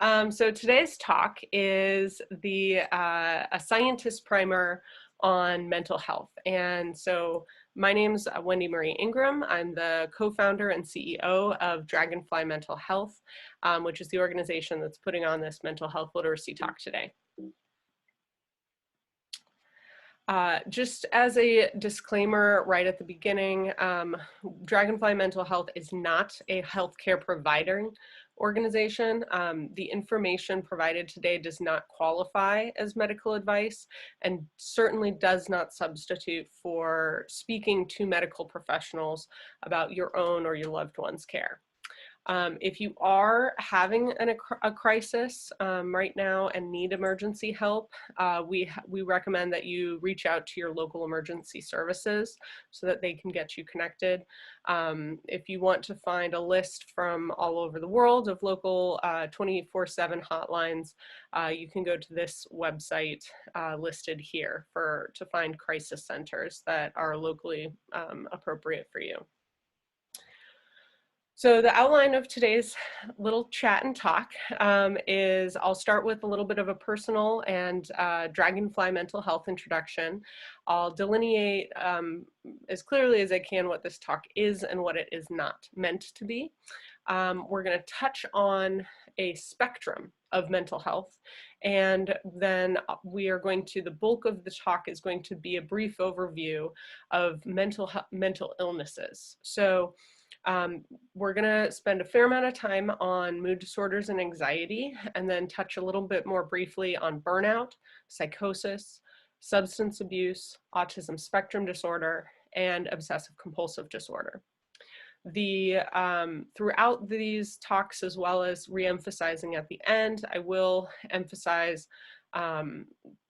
So today's talk is a scientist primer on mental health. And so my name's Wendy Marie Ingram. I'm the co-founder and CEO of Dragonfly Mental Health, which is the organization that's putting on this mental health literacy talk today. Just as a disclaimer right at the beginning, Dragonfly Mental Health is not a healthcare provider organization. The information provided today does not qualify as medical advice and certainly does not substitute for speaking to medical professionals about your own or your loved one's care. If you are having a crisis right now and need emergency help, we recommend that you reach out to your local emergency services so that they can get you connected. If you want to find a list from all over the world of local 24/7 hotlines, you can go to this website listed here to find crisis centers that are locally appropriate for you. So the outline of today's little chat and talk is I'll start with a little bit of a personal and Dragonfly mental health introduction. I'll delineate as clearly as I can what this talk is and what it is not meant to be. We're going to touch on a spectrum of mental health, and then the bulk of the talk is going to be a brief overview of mental illnesses. So we're going to spend a fair amount of time on mood disorders and anxiety, and then touch a little bit more briefly on burnout, psychosis, substance abuse, autism spectrum disorder, and obsessive compulsive disorder. Throughout these talks, as well as re-emphasizing at the end, I will emphasize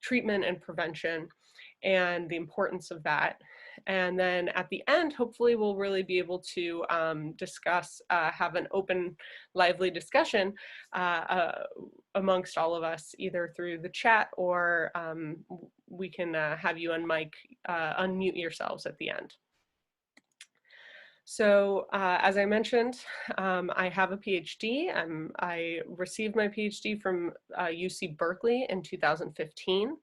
treatment and prevention and the importance of that. And then at the end, hopefully we'll really be able to have an open, lively discussion amongst all of us, either through the chat or we can have you unmute yourselves at the end. So as I mentioned, I have a PhD. I received my PhD from UC Berkeley in 2015.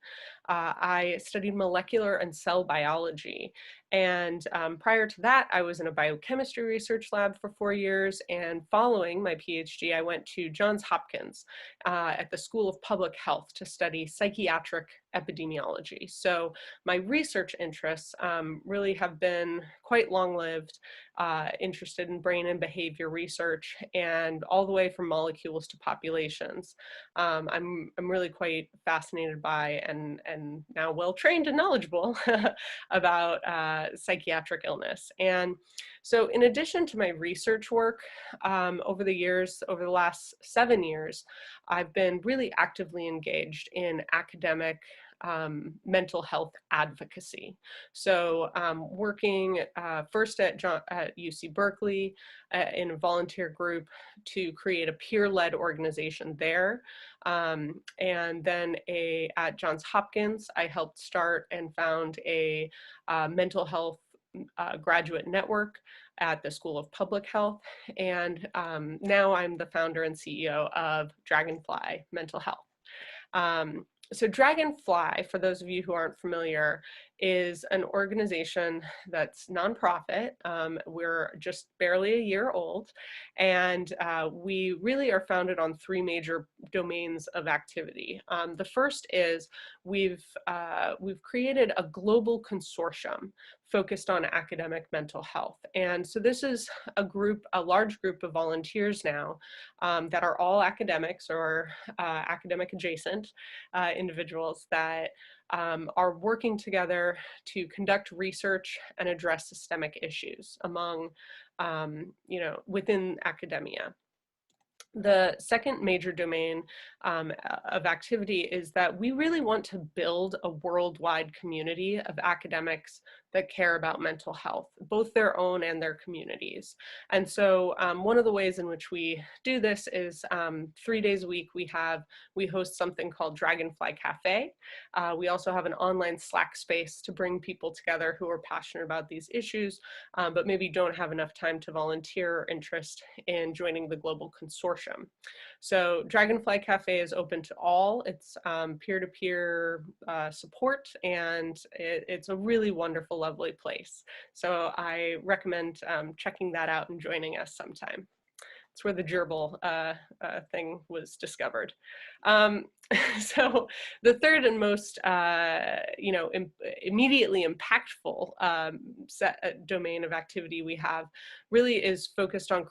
I studied molecular and cell biology. And prior to that, I was in a biochemistry research lab for 4 years. And following my PhD, I went to Johns Hopkins at the School of Public Health to study psychiatric epidemiology. So my research interests really have been quite long-lived, interested in brain and behavior research, and all the way from molecules to populations. I'm really quite fascinated by and now well-trained and knowledgeable about psychiatric illness. And so in addition to my research work, over the last 7 years, I've been really actively engaged in academic mental health advocacy. So working first at UC Berkeley in a volunteer group to create a peer-led organization there. And then at Johns Hopkins, I helped start and found a mental health graduate network at the School of Public Health. And now I'm the founder and CEO of Dragonfly Mental Health. So Dragonfly, for those of you who aren't familiar, is an organization that's nonprofit. We're just barely a year old, and we really are founded on 3 major domains of activity. The first is we've created a global consortium focused on academic mental health. And so this is a large group of volunteers now that are all academics or academic adjacent individuals that are working together to conduct research and address systemic issues among, within academia. The second major domain of activity is that we really want to build a worldwide community of academics that care about mental health, both their own and their communities. And so one of the ways in which we do this is 3 days a week we host something called Dragonfly Cafe. We also have an online Slack space to bring people together who are passionate about these issues, but maybe don't have enough time to volunteer or interest in joining the global consortium. So Dragonfly Cafe is open to all. It's peer-to-peer support, and it's a really wonderful, lovely place. So I recommend checking that out and joining us sometime. It's where the gerbil thing was discovered. So the third and most, immediately impactful domain of activity we have really is focused on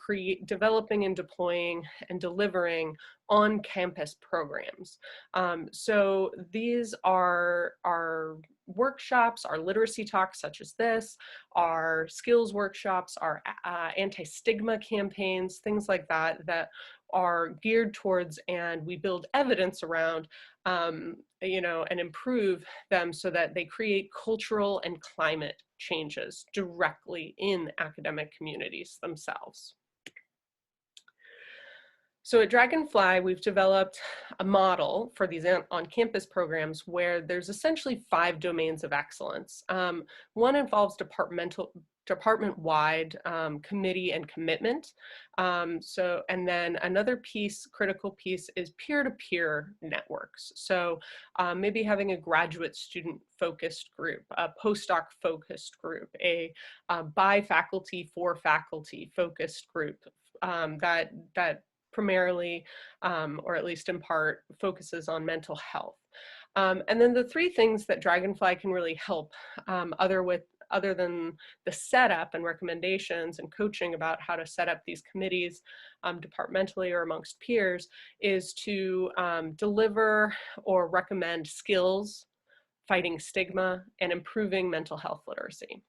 developing and deploying and delivering on-campus programs. So these are workshops, our literacy talks such as this, our skills workshops, our anti-stigma campaigns, things like that, that are geared towards, and we build evidence around, and improve them so that they create cultural and climate changes directly in academic communities themselves. So at Dragonfly, we've developed a model for these on-campus programs where there's essentially 5 domains of excellence. One involves department-wide committee and commitment. And then another critical piece is peer-to-peer networks. So maybe having a graduate student focused group, a postdoc focused group, a by faculty for faculty focused group that primarily, or at least in part, focuses on mental health. And then the 3 things that Dragonfly can really help, other than the setup and recommendations and coaching about how to set up these committees departmentally or amongst peers, is to deliver or recommend skills, fighting stigma, and improving mental health literacy.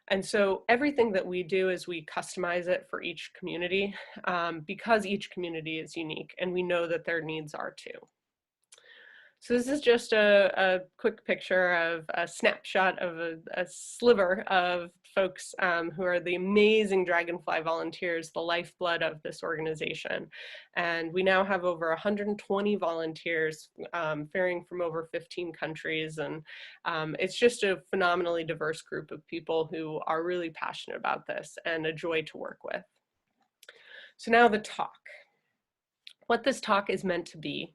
And so everything that we do is we customize it for each community, because each community is unique and we know that their needs are too. So this is just a quick picture of a snapshot of a sliver of folks who are the amazing Dragonfly Volunteers, the lifeblood of this organization. And we now have over 120 volunteers varying from over 15 countries. And it's just a phenomenally diverse group of people who are really passionate about this and a joy to work with. So now the talk. What this talk is meant to be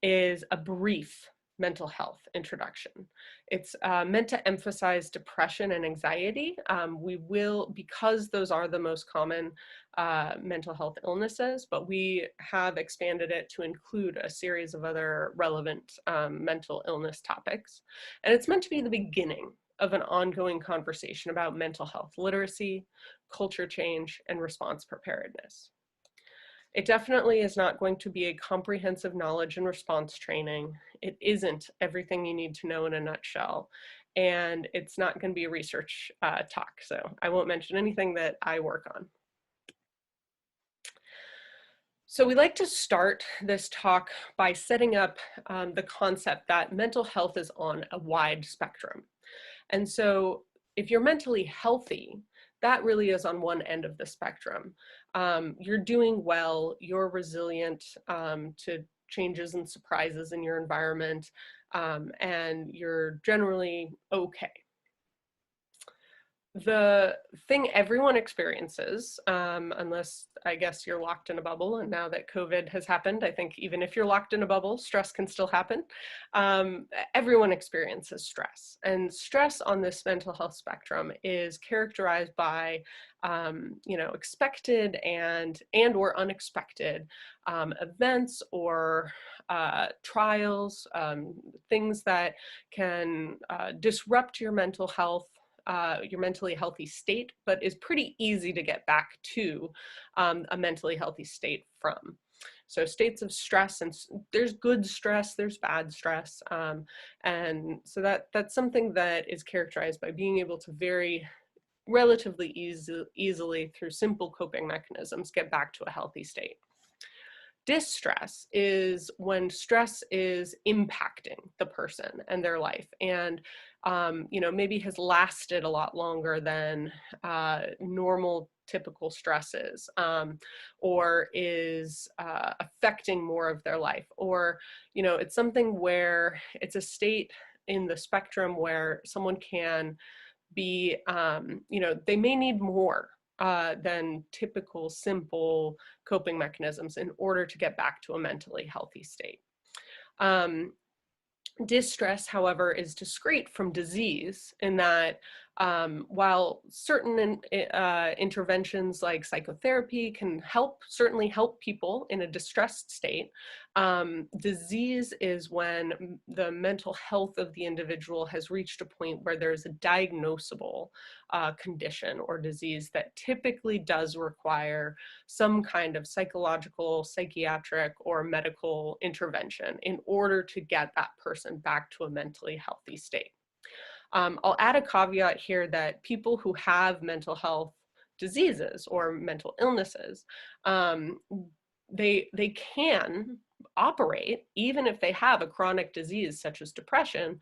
is a brief mental health introduction. It's meant to emphasize depression and anxiety. We will, because those are the most common mental health illnesses, but we have expanded it to include a series of other relevant mental illness topics. And it's meant to be the beginning of an ongoing conversation about mental health literacy, culture change, and response preparedness. It definitely is not going to be a comprehensive knowledge and response training. It isn't everything you need to know in a nutshell. And it's not going to be a research talk, so I won't mention anything that I work on. So we like to start this talk by setting up the concept that mental health is on a wide spectrum. And so if you're mentally healthy, that really is on one end of the spectrum. You're doing well, you're resilient to changes and surprises in your environment, and you're generally okay. The thing everyone experiences, unless I guess you're locked in a bubble, and now that COVID has happened, I think even if you're locked in a bubble, stress can still happen. Everyone experiences stress, and stress on this mental health spectrum is characterized by expected and or unexpected events or trials, things that can disrupt your mental health, your mentally healthy state, but is pretty easy to get back to a mentally healthy state from. So states of stress, and there's good stress, there's bad stress. And so that's something that is characterized by being able to very relatively easily through simple coping mechanisms get back to a healthy state. Distress is when stress is impacting the person and their life, and maybe has lasted a lot longer than normal typical stresses, or is affecting more of their life, or it's something where it's a state in the spectrum where someone can be, they may need more than typical simple coping mechanisms in order to get back to a mentally healthy state. Distress, however, is discrete from disease in that while certain interventions like psychotherapy can certainly help people in a distressed state, disease is when the mental health of the individual has reached a point where there's a diagnosable condition or disease that typically does require some kind of psychological, psychiatric, or medical intervention in order to get that person back to a mentally healthy state. I'll add a caveat here that people who have mental health diseases or mental illnesses, they can operate, even if they have a chronic disease such as depression,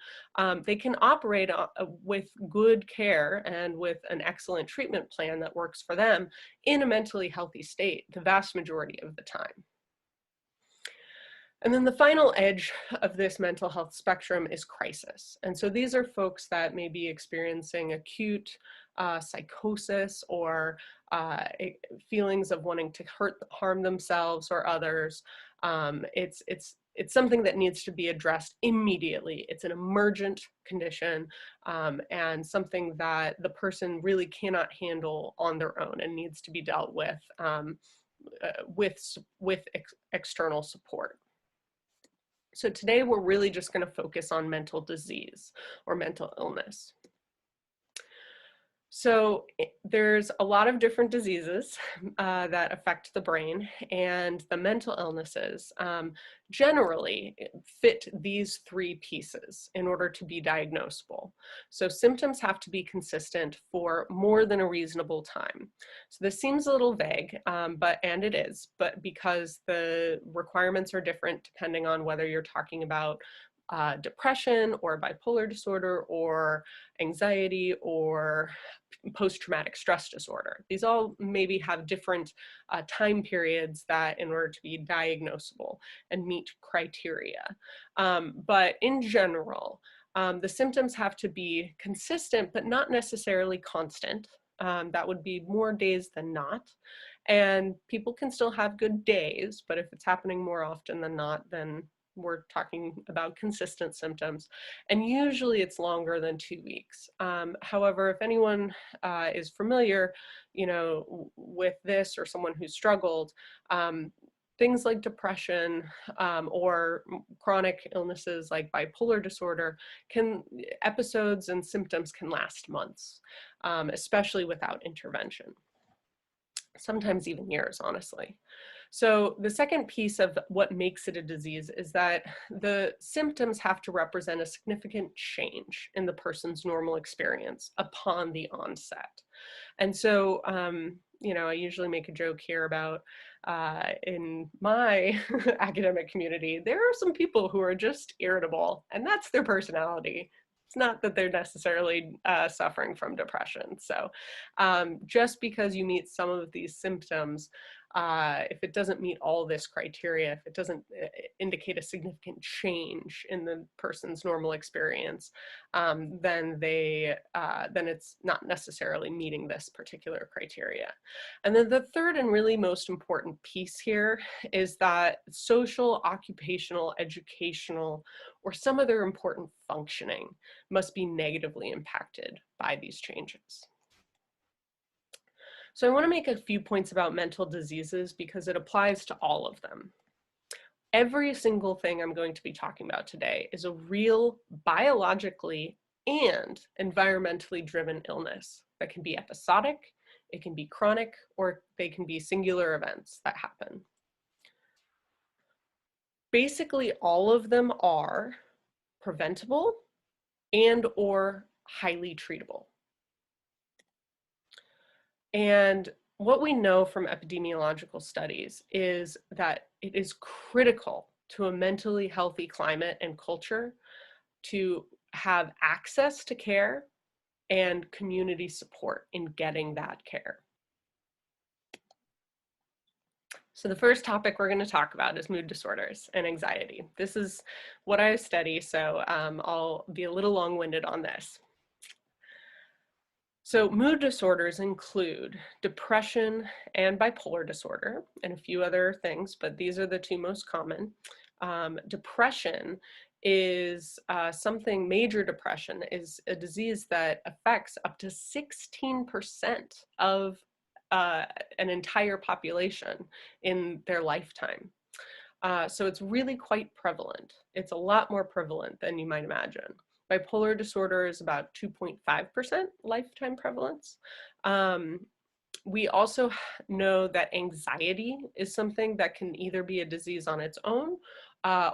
they can operate with good care and with an excellent treatment plan that works for them in a mentally healthy state the vast majority of the time. And then the final edge of this mental health spectrum is crisis. And so these are folks that may be experiencing acute psychosis or feelings of wanting to harm themselves or others. It's something that needs to be addressed immediately. It's an emergent condition, and something that the person really cannot handle on their own and needs to be dealt with external support. So today we're really just going to focus on mental disease or mental illness. So there's a lot of different diseases that affect the brain, and the mental illnesses generally fit these three pieces in order to be diagnosable. So symptoms have to be consistent for more than a reasonable time. So this seems a little vague, and it is, but because the requirements are different depending on whether you're talking about depression or bipolar disorder or anxiety or post-traumatic stress disorder. These all maybe have different time periods that in order to be diagnosable and meet criteria. But in general, the symptoms have to be consistent, but not necessarily constant. That would be more days than not. And people can still have good days, but if it's happening more often than not, then we're talking about consistent symptoms, and usually it's longer than 2 weeks. However, if anyone is familiar, with this or someone who's struggled, things like depression or chronic illnesses like bipolar disorder episodes and symptoms can last months, especially without intervention. Sometimes even years, honestly. So the second piece of what makes it a disease is that the symptoms have to represent a significant change in the person's normal experience upon the onset. And so, I usually make a joke here about in my academic community, there are some people who are just irritable, and that's their personality. It's not that they're necessarily suffering from depression. So just because you meet some of these symptoms, if it doesn't meet all this criteria, if it doesn't indicate a significant change in the person's normal experience, then it's not necessarily meeting this particular criteria. And then the third and really most important piece here is that social, occupational, educational, or some other important functioning must be negatively impacted by these changes. So I want to make a few points about mental diseases because it applies to all of them. Every single thing I'm going to be talking about today is a real biologically and environmentally driven illness that can be episodic, it can be chronic, or they can be singular events that happen. Basically, all of them are preventable and or highly treatable. And what we know from epidemiological studies is that it is critical to a mentally healthy climate and culture to have access to care and community support in getting that care. So the first topic we're going to talk about is mood disorders and anxiety. This is what I study, so I'll be a little long-winded on this. So mood disorders include depression and bipolar disorder and a few other things, but these are the two most common. Depression is major depression is a disease that affects up to 16% of an entire population in their lifetime. So it's really quite prevalent. It's a lot more prevalent than you might imagine. Bipolar disorder is about 2.5% lifetime prevalence. We also know that anxiety is something that can either be a disease on its own,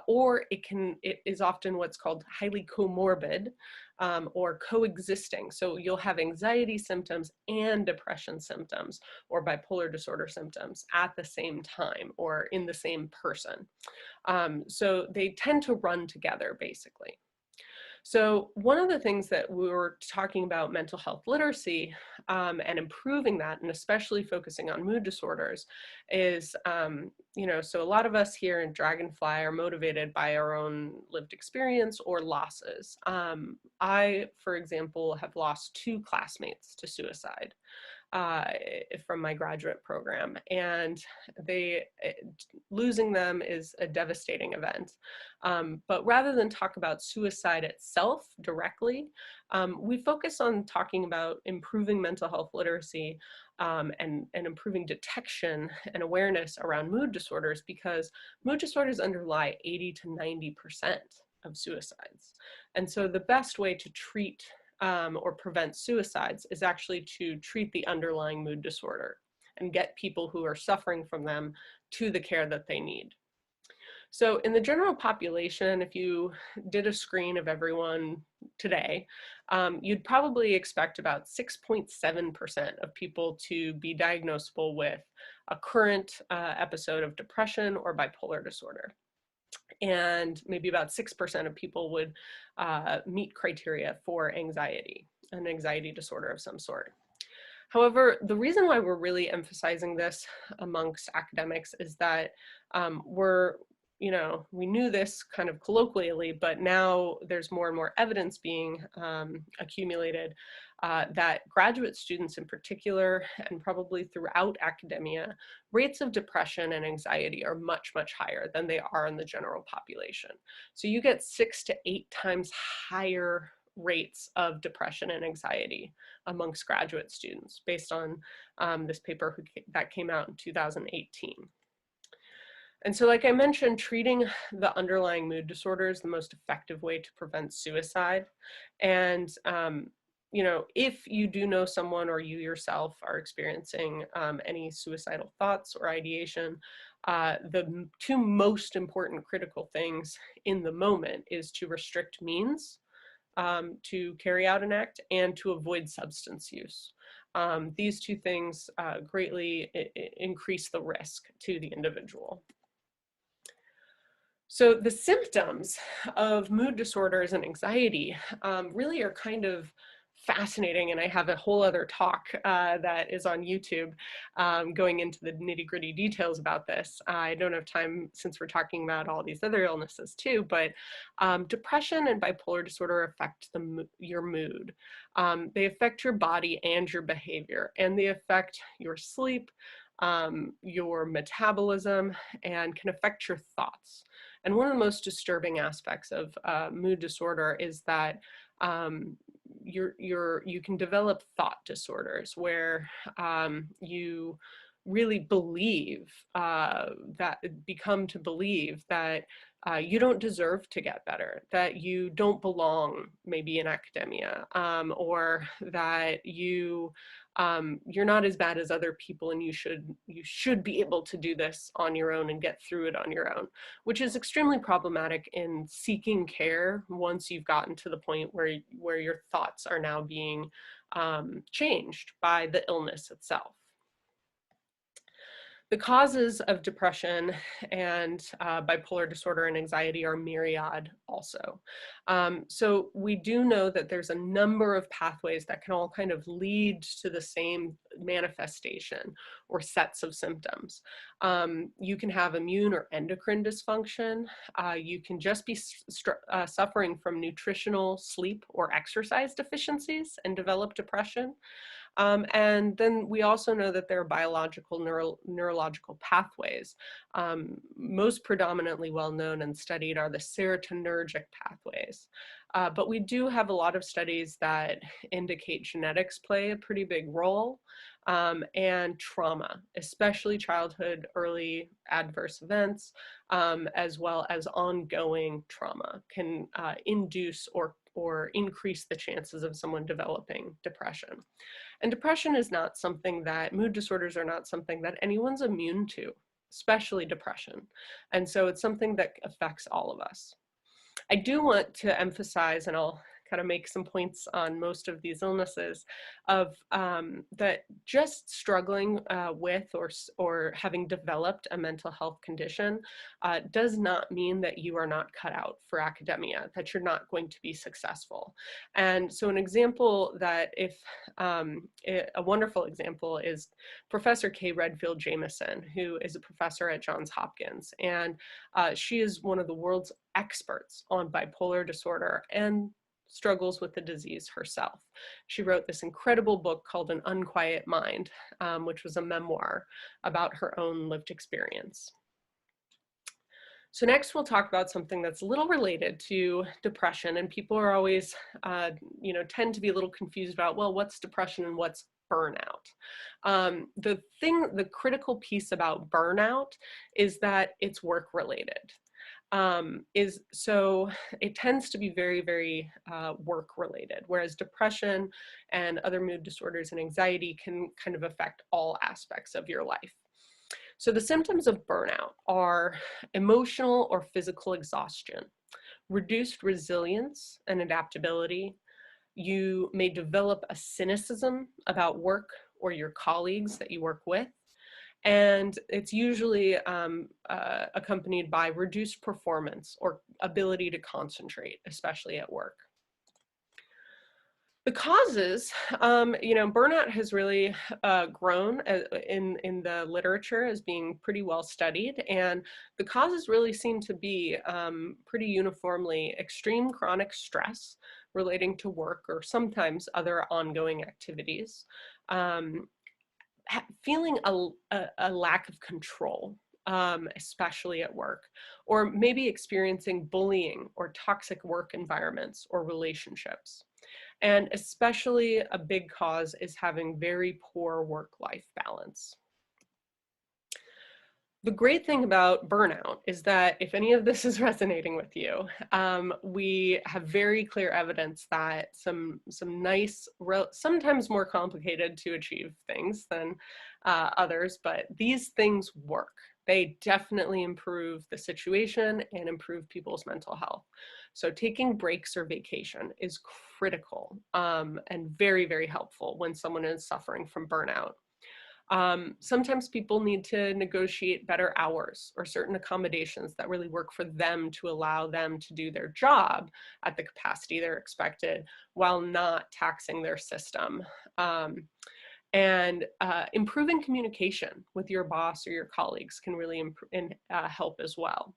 or it is often what's called highly comorbid, or coexisting. So you'll have anxiety symptoms and depression symptoms or bipolar disorder symptoms at the same time or in the same person. So they tend to run together, basically. So one of the things that we were talking about mental health literacy and improving that, and especially focusing on mood disorders, is, so a lot of us here in Dragonfly are motivated by our own lived experience or losses. I, for example, have lost 2 classmates to suicide from my graduate program, and losing them is a devastating event. But rather than talk about suicide itself directly, we focus on talking about improving mental health literacy and improving detection and awareness around mood disorders, because mood disorders underlie 80 to 90% of suicides. And so the best way to treat or prevent suicides is actually to treat the underlying mood disorder and get people who are suffering from them to the care that they need. So in the general population, if you did a screen of everyone today, you'd probably expect about 6.7% of people to be diagnosable with a current episode of depression or bipolar disorder. And maybe about 6% of people would meet criteria for anxiety, an anxiety disorder of some sort. However, the reason why we're really emphasizing this amongst academics is that we knew this kind of colloquially, but now there's more and more evidence being accumulated that graduate students in particular, and probably throughout academia, rates of depression and anxiety are much, much higher than they are in the general population. So you get 6 to 8 times higher rates of depression and anxiety amongst graduate students based on this paper that came out in 2018. And so, like I mentioned, treating the underlying mood disorder is the most effective way to prevent suicide. And, if you do know someone or you yourself are experiencing any suicidal thoughts or ideation, the 2 most important critical things in the moment is to restrict means to carry out an act and to avoid substance use. These 2 things greatly increase the risk to the individual. So the symptoms of mood disorders and anxiety really are kind of fascinating, and I have a whole other talk that is on YouTube going into the nitty-gritty details about this. I don't have time since we're talking about all these other illnesses too, but depression and bipolar disorder affect your mood. They affect your body and your behavior, and they affect your sleep, your metabolism, and can affect your thoughts. And one of the most disturbing aspects of mood disorder is that you can develop thought disorders where you really believe become to believe that you don't deserve to get better, that you don't belong maybe in academia, or that you're not as bad as other people, and you should be able to do this on your own and get through it on your own, which is extremely problematic in seeking care once you've gotten to the point where your thoughts are now being changed by the illness itself. The causes of depression and bipolar disorder and anxiety are myriad also. So we do know that there's a number of pathways that can all kind of lead to the same manifestation or sets of symptoms. You can have immune or endocrine dysfunction. You can just be suffering from nutritional, sleep, or exercise deficiencies and develop depression. And then we also know that there are biological neurological pathways. Most predominantly well known and studied are the serotonergic pathways. But we do have a lot of studies that indicate genetics play a pretty big role, and trauma, especially childhood early adverse events, as well as ongoing trauma can induce or increase the chances of someone developing depression. And depression is not something that, mood disorders are not something that anyone's immune to, especially depression. And so it's something that affects all of us. I do want to emphasize, and I'll kind of make some points on most of these illnesses, of that just struggling with or having developed a mental health condition does not mean that you are not cut out for academia, that you're not going to be successful. And so an example that a wonderful example is Professor Kay Redfield Jamison, who is a professor at Johns Hopkins. And she is one of the world's experts on bipolar disorder and struggles with the disease herself. She wrote this incredible book called An Unquiet Mind, which was a memoir about her own lived experience. So next we'll talk about something that's a little related to depression, and people are always, tend to be a little confused about, well, what's depression and what's burnout? The critical piece about burnout is that it's work related. So it tends to be very, very work related, whereas depression and other mood disorders and anxiety can kind of affect all aspects of your life. So the symptoms of burnout are emotional or physical exhaustion, reduced resilience and adaptability. You may develop a cynicism about work or your colleagues that you work with. And it's usually accompanied by reduced performance or ability to concentrate, especially at work. The causes, burnout has really grown in the literature as being pretty well studied, and the causes really seem to be pretty uniformly extreme chronic stress relating to work or sometimes other ongoing activities, feeling a lack of control, especially at work, or maybe experiencing bullying or toxic work environments or relationships. And especially a big cause is having very poor work-life balance. The great thing about burnout is that if any of this is resonating with you, we have very clear evidence that some nice, sometimes more complicated to achieve things than others, but these things work. They definitely improve the situation and improve people's mental health. So taking breaks or vacation is critical and very, very helpful when someone is suffering from burnout. Sometimes people need to negotiate better hours or certain accommodations that really work for them to allow them to do their job at the capacity they're expected while not taxing their system. And improving communication with your boss or your colleagues can really help as well.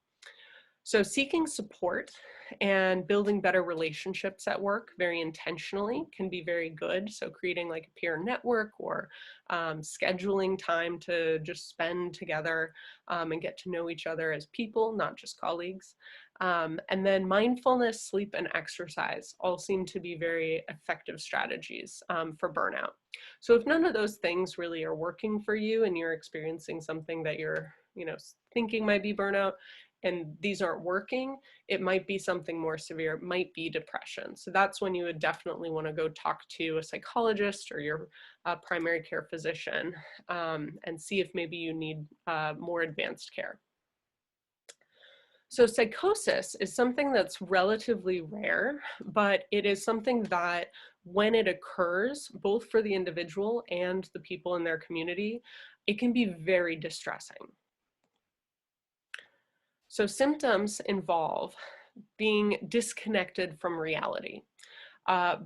So seeking support and building better relationships at work very intentionally can be very good. So creating like a peer network or scheduling time to just spend together and get to know each other as people, not just colleagues. And then mindfulness, sleep, and exercise all seem to be very effective strategies for burnout. So if none of those things really are working for you and you're experiencing something that you're, thinking might be burnout, and these aren't working, it might be something more severe. It might be depression. So that's when you would definitely want to go talk to a psychologist or your primary care physician and see if maybe you need more advanced care. So psychosis is something that's relatively rare, but it is something that when it occurs, both for the individual and the people in their community, it can be very distressing. So symptoms involve being disconnected from reality,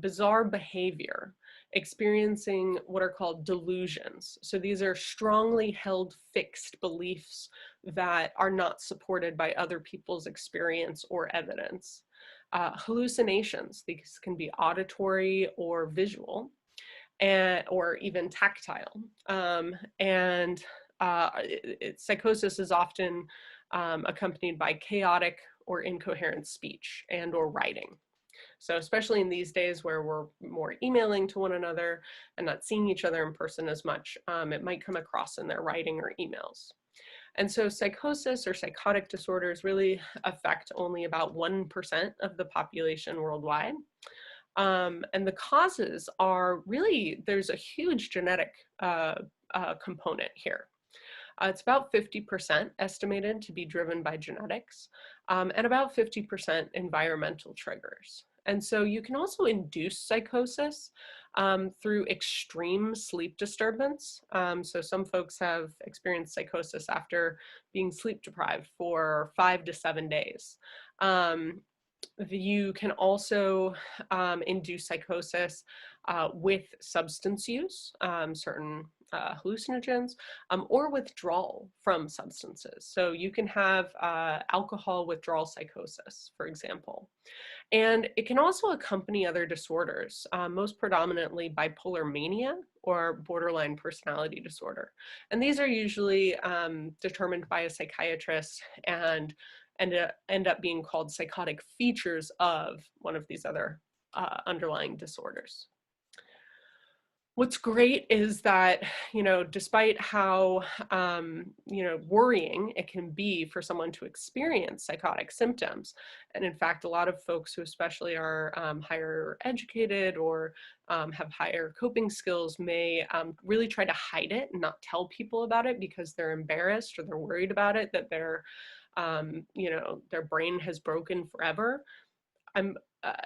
bizarre behavior, experiencing what are called delusions. So these are strongly held fixed beliefs that are not supported by other people's experience or evidence. Hallucinations, these can be auditory or visual, or even tactile. Psychosis is often accompanied by chaotic or incoherent speech and or writing. So especially in these days where we're more emailing to one another and not seeing each other in person as much, it might come across in their writing or emails. And so psychosis or psychotic disorders really affect only about 1% of the population worldwide. And the causes are really, there's a huge genetic component here. It's about 50% estimated to be driven by genetics, and about 50% environmental triggers. And so you can also induce psychosis through extreme sleep disturbance. So some folks have experienced psychosis after being sleep deprived for 5 to 7 days. You can also induce psychosis with substance use, certain hallucinogens, or withdrawal from substances. So you can have alcohol withdrawal psychosis, for example. And it can also accompany other disorders, most predominantly bipolar mania or borderline personality disorder. And these are usually determined by a psychiatrist and end up being called psychotic features of one of these other underlying disorders. What's great is that, despite how, worrying it can be for someone to experience psychotic symptoms, and in fact, a lot of folks who especially are higher educated or have higher coping skills may really try to hide it and not tell people about it because they're embarrassed or they're worried about it, that their brain has broken forever.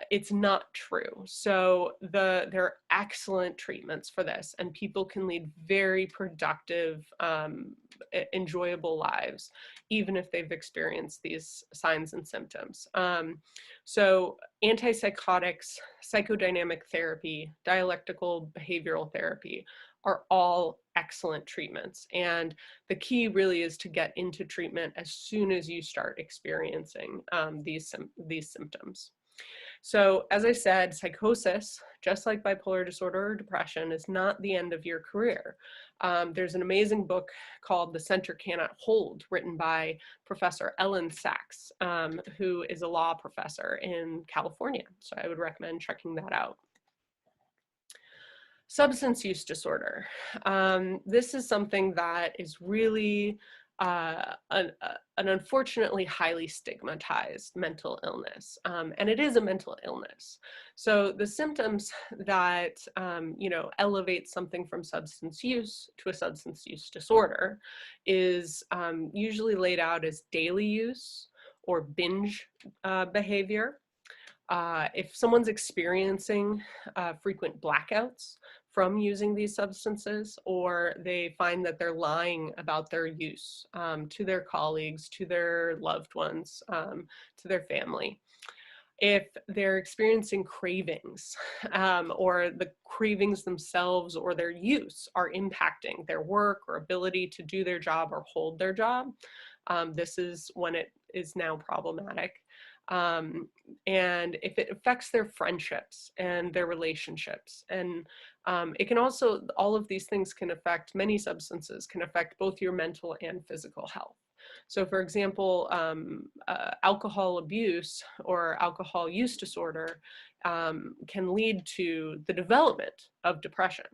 It's not true. So there are excellent treatments for this, and people can lead very productive, enjoyable lives, even if they've experienced these signs and symptoms. So antipsychotics, psychodynamic therapy, dialectical behavioral therapy are all excellent treatments. And the key really is to get into treatment as soon as you start experiencing these symptoms. So as I said, psychosis, just like bipolar disorder or depression, is not the end of your career. There's an amazing book called The Center Cannot Hold, written by Professor Ellen Sachs, who is a law professor in California. So I would recommend checking that out. Substance use disorder. This is something that is really an unfortunately highly stigmatized mental illness, and it is a mental illness. So the symptoms that elevate something from substance use to a substance use disorder is usually laid out as daily use or binge behavior. If someone's experiencing frequent blackouts from using these substances, or they find that they're lying about their use to their colleagues, to their loved ones, to their family. If they're experiencing cravings, or the cravings themselves or their use are impacting their work or ability to do their job or hold their job, this is when it is now problematic. And if it affects their friendships and their relationships, and it can also, all of these things can affect, many substances can affect both your mental and physical health. So for example, alcohol abuse or alcohol use disorder can lead to the development of depression.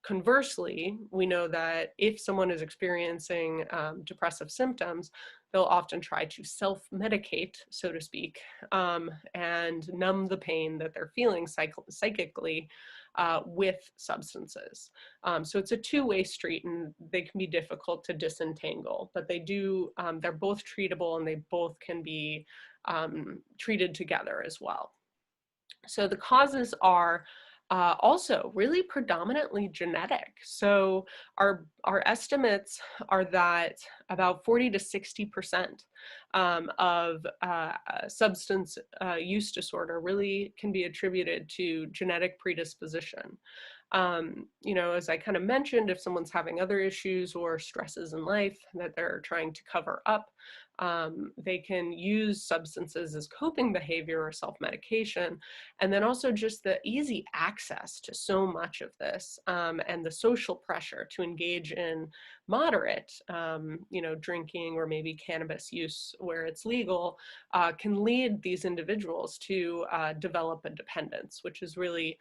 Conversely, we know that if someone is experiencing depressive symptoms, they'll often try to self-medicate, so to speak, and numb the pain that they're feeling psychically with substances. So it's a two-way street, and they can be difficult to disentangle, but they're both treatable, and they both can be treated together as well. So the causes are Also really predominantly genetic. So our estimates are that about 40 to 60% of substance use disorder really can be attributed to genetic predisposition. You know, as I kind of mentioned, if someone's having other issues or stresses in life that they're trying to cover up, they can use substances as coping behavior or self-medication. And then also just the easy access to so much of this, and the social pressure to engage in moderate, you know, drinking or maybe cannabis use where it's legal, can lead these individuals to develop a dependence, which is really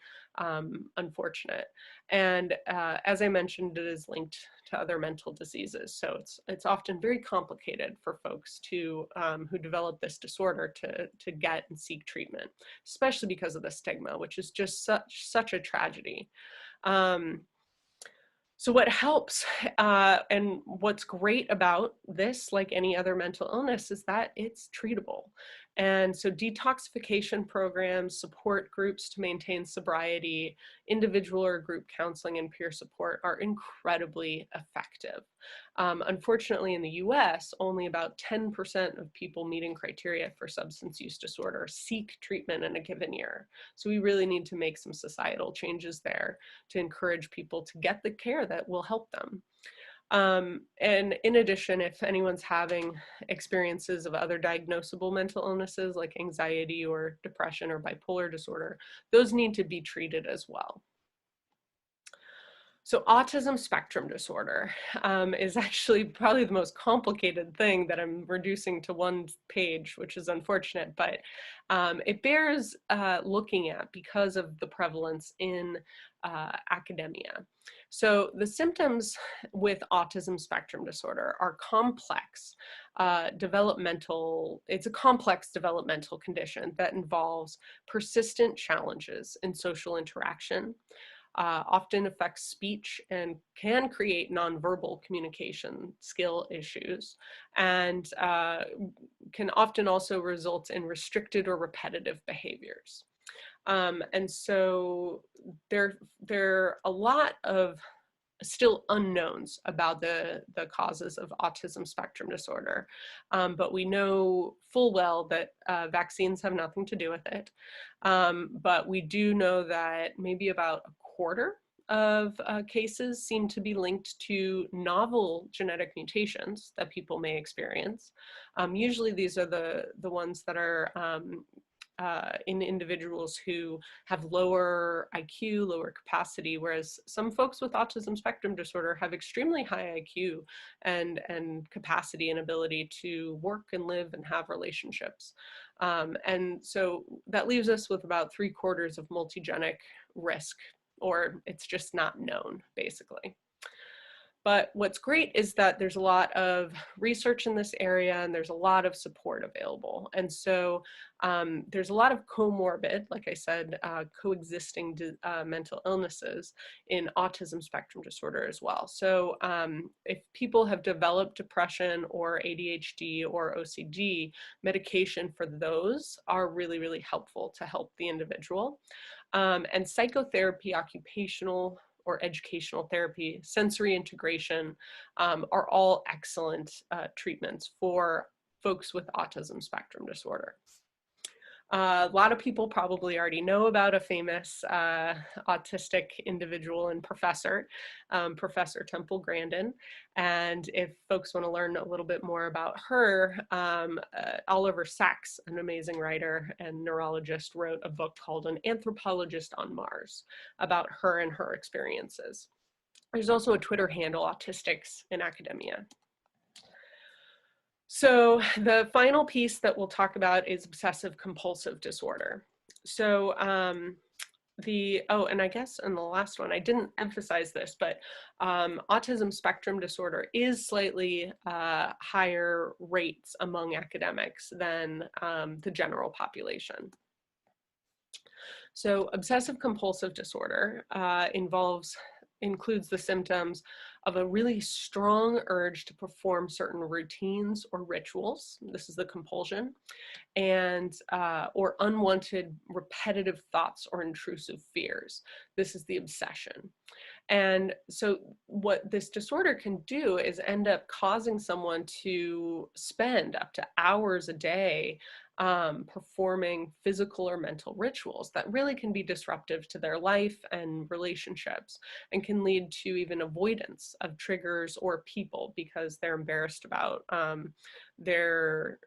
unfortunate. And as I mentioned, it is linked to other mental diseases. So it's often very complicated for folks to who develop this disorder to get and seek treatment, especially because of the stigma, which is just such a tragedy. So what helps, and what's great about this, like any other mental illness, is that it's treatable. And so detoxification programs, support groups to maintain sobriety, individual or group counseling and peer support are incredibly effective. Unfortunately, in the US, only about 10% of people meeting criteria for substance use disorder seek treatment in a given year. So we really need to make some societal changes there to encourage people to get the care that will help them. And in addition, if anyone's having experiences of other diagnosable mental illnesses like anxiety or depression or bipolar disorder, those need to be treated as well. So autism spectrum disorder is actually probably the most complicated thing that I'm reducing to one page, which is unfortunate, but it bears looking at because of the prevalence in academia. So the symptoms with autism spectrum disorder are complex it's a complex developmental condition that involves persistent challenges in social interaction, often affects speech and can create nonverbal communication skill issues, and can often also result in restricted or repetitive behaviors. And so there are a lot of still unknowns about the causes of autism spectrum disorder, but we know full well that vaccines have nothing to do with it. But we do know that maybe about a quarter of cases seem to be linked to novel genetic mutations that people may experience. Usually these are the ones that are in individuals who have lower IQ, lower capacity, whereas some folks with autism spectrum disorder have extremely high IQ and capacity and ability to work and live and have relationships. And so that leaves us with about 3/4 of multigenic risk, or it's just not known, basically. But what's great is that there's a lot of research in this area and there's a lot of support available. And so there's a lot of comorbid, like I said, coexisting mental illnesses in autism spectrum disorder as well. So if people have developed depression or ADHD or OCD, medication for those are really, really helpful to help the individual. And psychotherapy, occupational or educational therapy, sensory integration are all excellent treatments for folks with autism spectrum disorder. A lot of people probably already know about a famous autistic individual and professor, Professor Temple Grandin. And if folks want to learn a little bit more about her, Oliver Sacks, an amazing writer and neurologist, wrote a book called An Anthropologist on Mars about her and her experiences. There's also a Twitter handle, Autistics in Academia. So the final piece that we'll talk about is obsessive compulsive disorder. So and I guess in the last one, I didn't emphasize this, but autism spectrum disorder is slightly higher rates among academics than the general population. So obsessive compulsive disorder includes the symptoms of a really strong urge to perform certain routines or rituals. This is the compulsion, and or unwanted repetitive thoughts or intrusive fears. This is the obsession. And so what this disorder can do is end up causing someone to spend up to hours a day performing physical or mental rituals that really can be disruptive to their life and relationships, and can lead to even avoidance of triggers or people because they're embarrassed about their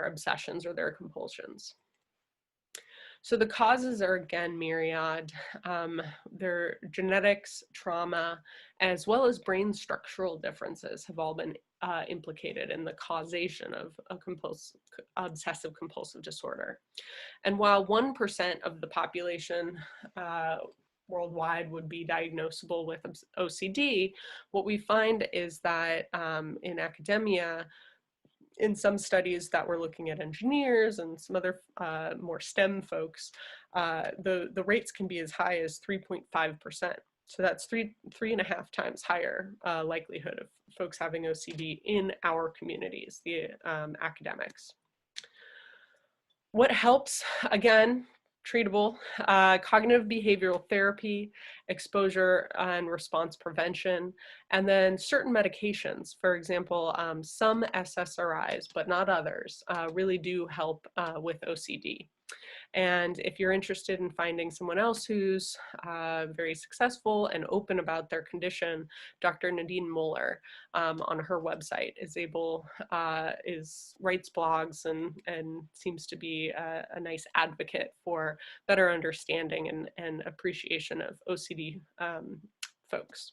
obsessions or their compulsions. So the causes are again myriad. Their genetics, trauma, as well as brain structural differences have all been implicated in the causation of a obsessive compulsive disorder. And while 1% of the population worldwide would be diagnosable with OCD, what we find is that in academia, in some studies that were looking at engineers and some other more STEM folks, the rates can be as high as 3.5%. So that's three and a half times higher likelihood of folks having OCD in our communities, the academics. What helps? Again, treatable, cognitive behavioral therapy, exposure and response prevention, and then certain medications. For example, some SSRIs, but not others, really do help with OCD. And if you're interested in finding someone else who's very successful and open about their condition, Dr. Nadine Muller on her website writes blogs and seems to be a nice advocate for better understanding and appreciation of OCD folks.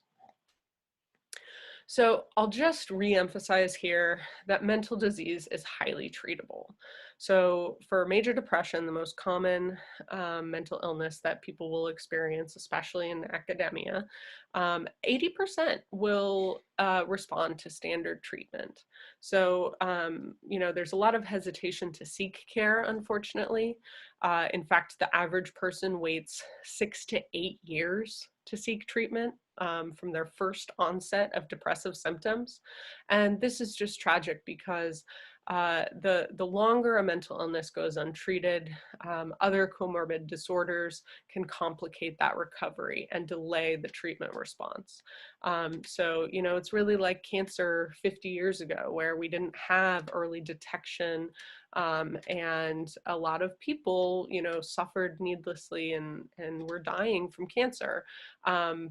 So I'll just re-emphasize here that mental disease is highly treatable. So for major depression, the most common mental illness that people will experience, especially in academia, 80% will respond to standard treatment. So, you know, there's a lot of hesitation to seek care, unfortunately. In fact, the average person waits 6 to 8 years to seek treatment from their first onset of depressive symptoms. And this is just tragic because the longer a mental illness goes untreated, other comorbid disorders can complicate that recovery and delay the treatment response. So, you know, it's really like cancer 50 years ago, where we didn't have early detection, and a lot of people, you know, suffered needlessly and were dying from cancer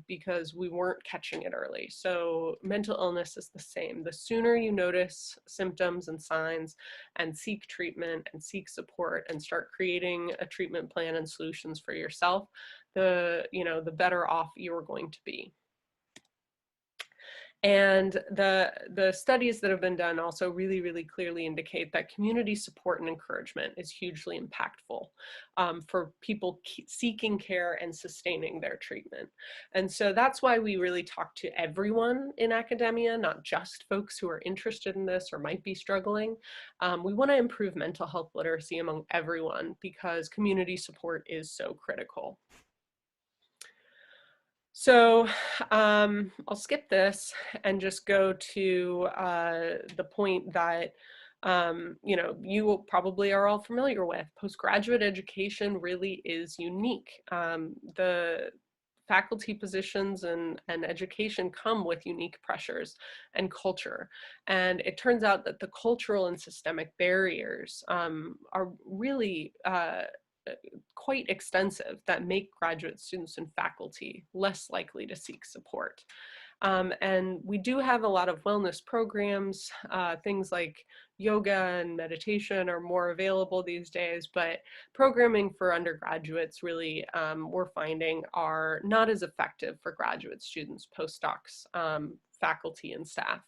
because we weren't catching it early. So mental illness is the same. The sooner you notice symptoms and signs and seek treatment and seek support and start creating a treatment plan and solutions for yourself, the better off you're going to be. And the studies that have been done also really, really clearly indicate that community support and encouragement is hugely impactful for people seeking care and sustaining their treatment. And so that's why we really talk to everyone in academia, not just folks who are interested in this or might be struggling. We want to improve mental health literacy among everyone because community support is so critical. So I'll skip this and just go to the point that you know, you probably are all familiar with. Postgraduate education really is unique. The faculty positions and education come with unique pressures and culture. And it turns out that the cultural and systemic barriers are really quite extensive that make graduate students and faculty less likely to seek support. And we do have a lot of wellness programs, things like yoga and meditation are more available these days, but programming for undergraduates really, we're finding, are not as effective for graduate students, postdocs, faculty, and staff.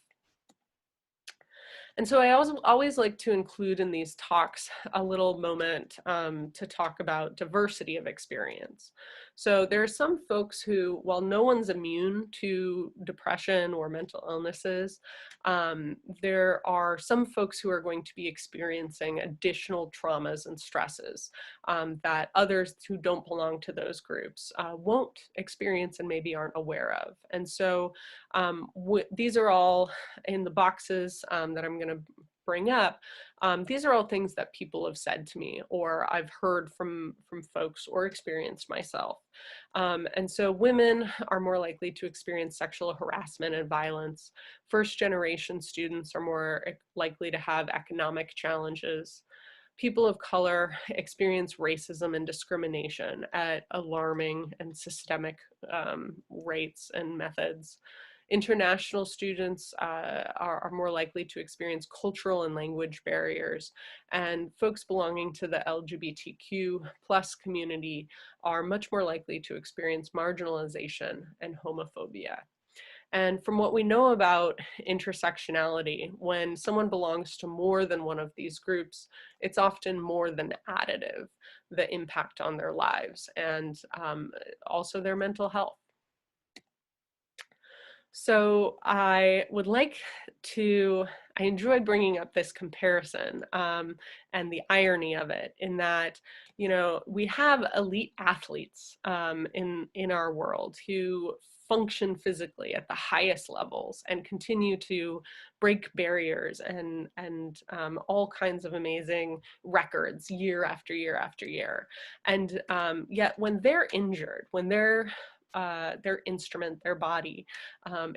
And so I always like to include in these talks a little moment to talk about diversity of experience. So there are some folks who, while no one's immune to depression or mental illnesses, there are some folks who are going to be experiencing additional traumas and stresses that others who don't belong to those groups won't experience and maybe aren't aware of. And so these are all in the boxes that I'm going to bring up. These are all things that people have said to me, or I've heard from folks or experienced myself. And so women are more likely to experience sexual harassment and violence. First generation students are more likely to have economic challenges. People of color experience racism and discrimination at alarming and systemic rates and methods. International students are more likely to experience cultural and language barriers, and folks belonging to the LGBTQ plus community are much more likely to experience marginalization and homophobia. And from what we know about intersectionality, when someone belongs to more than one of these groups, it's often more than additive, the impact on their lives and also their mental health. So I would like to, I enjoy bringing up this comparison and the irony of it in that, you know, we have elite athletes in our world who function physically at the highest levels and continue to break barriers and all kinds of amazing records year after year after year. And yet when they're injured, when their instrument, their body,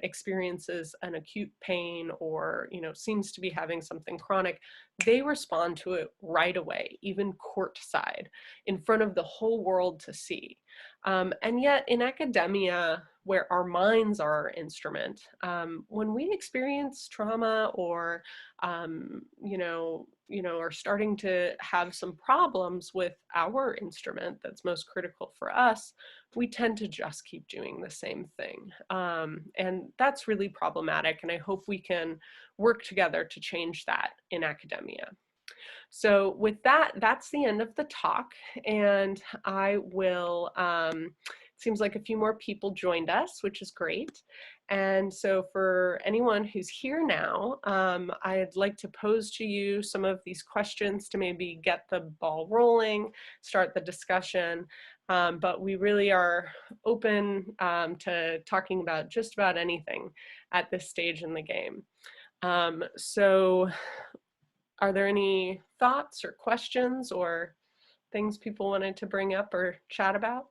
experiences an acute pain or, you know, seems to be having something chronic, they respond to it right away, even courtside, in front of the whole world to see. And yet in academia, where our minds are our instrument, when we experience trauma or, are starting to have some problems with our instrument that's most critical for us, we tend to just keep doing the same thing. And that's really problematic. And I hope we can work together to change that in academia. So with that, that's the end of the talk. And I will, seems like a few more people joined us, which is great. And so for anyone who's here now, I'd like to pose to you some of these questions to maybe get the ball rolling, start the discussion. But we really are open to talking about just about anything at this stage in the game. So are there any thoughts or questions or things people wanted to bring up or chat about?